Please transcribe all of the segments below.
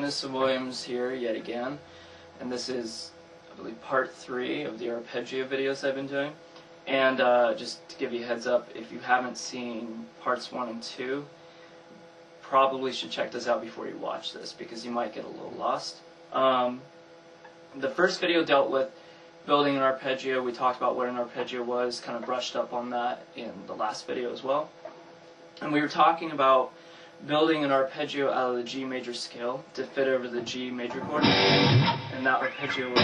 Mr. Williams here yet again, and this is, I believe, part 3 of the Arpeggio videos I've been doing. And just to give you a heads up, if you haven't seen parts 1 and 2, probably should check this out before you watch this, because you might get a little lost. The first video dealt with building an arpeggio. We talked about what an arpeggio was, kind of brushed up on that in the last video as well. And we were talking about building an arpeggio out of the G major scale to fit over the G major chord, and that arpeggio was,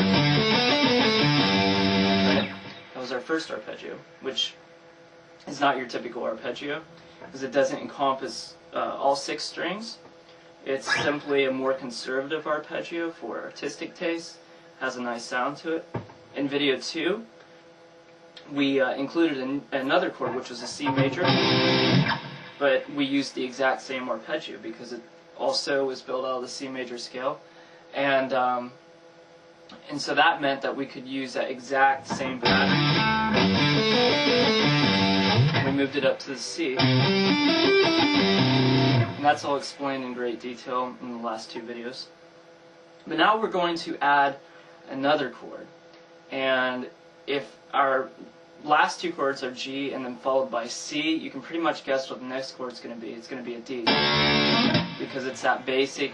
that was our first arpeggio, which is not your typical arpeggio, because it doesn't encompass all 6 strings. It's simply a more conservative arpeggio for artistic taste, has a nice sound to it. In video 2, we included another chord, which was a C major, but we used the exact same arpeggio because it also was built out of the C major scale, and so that meant that we could use that exact same pattern. We moved it up to the C, and that's all explained in great detail in the last 2 videos. But now we're going to add another chord, and if our last 2 chords are G and then followed by C, you can pretty much guess what the next chord is going to be. It's going to be a D, because it's that basic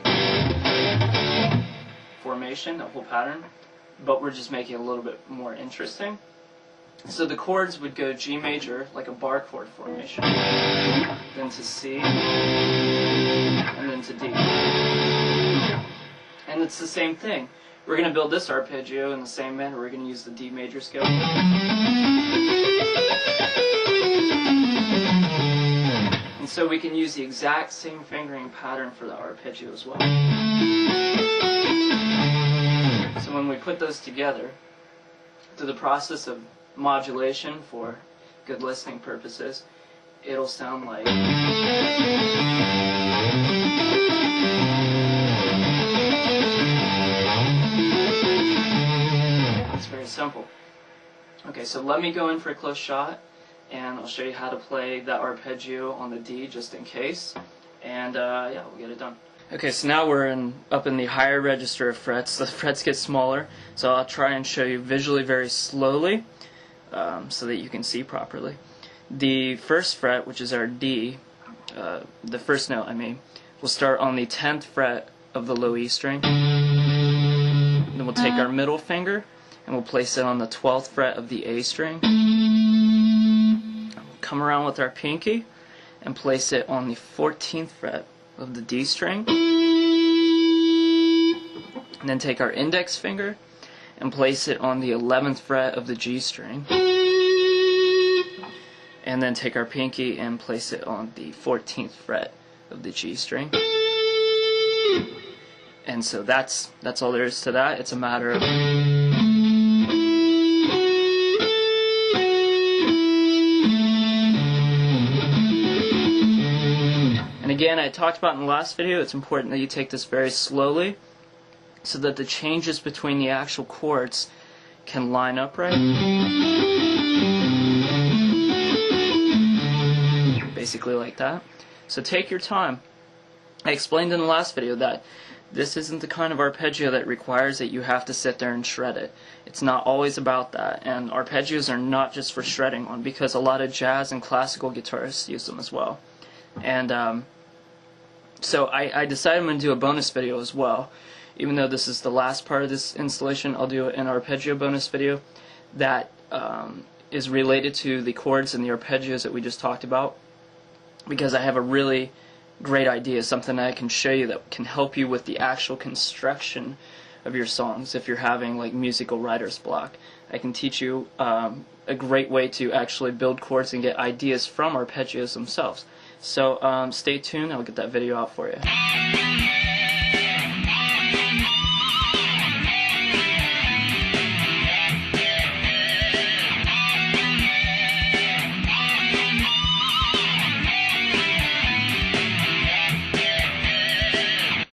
formation, that whole pattern, but we're just making it a little bit more interesting. So the chords would go G major, like a bar chord formation, then to C, and then to D. And it's the same thing. We're going to build this arpeggio in the same manner. We're going to use the D major scale. And so we can use the exact same fingering pattern for the arpeggio as well. So when we put those together, through the process of modulation for good listening purposes, it'll sound like... Very simple. Okay, so let me go in for a close shot, and I'll show you how to play that arpeggio on the D just in case, and yeah, we'll get it done. Okay, so now we're up in the higher register of frets. The frets get smaller, so I'll try and show you visually very slowly so that you can see properly. The first fret, which is our D, the first note I mean, will start on the 10th fret of the low E string. Then we'll take our middle finger and we'll place it on the 12th fret of the A string. We'll come around with our pinky and place it on the 14th fret of the D string. And then take our index finger and place it on the 11th fret of the G string. And then take our pinky and place it on the 14th fret of the G string. And so that's all there is to that. It's a matter of... And again, I talked about in the last video, it's important that you take this very slowly so that the changes between the actual chords can line up right. Basically like that. So take your time. I explained in the last video that this isn't the kind of arpeggio that requires that you have to sit there and shred it. It's not always about that, and arpeggios are not just for shredding on, because a lot of jazz and classical guitarists use them as well. And so I decided I'm going to do a bonus video as well. Even though this is the last part of this installation, I'll do an arpeggio bonus video that is related to the chords and the arpeggios that we just talked about, because I have a really great idea, something that I can show you that can help you with the actual construction of your songs if you're having like musical writer's block. I can teach you a great way to actually build chords and get ideas from arpeggios themselves. So stay tuned, I'll get that video out for you.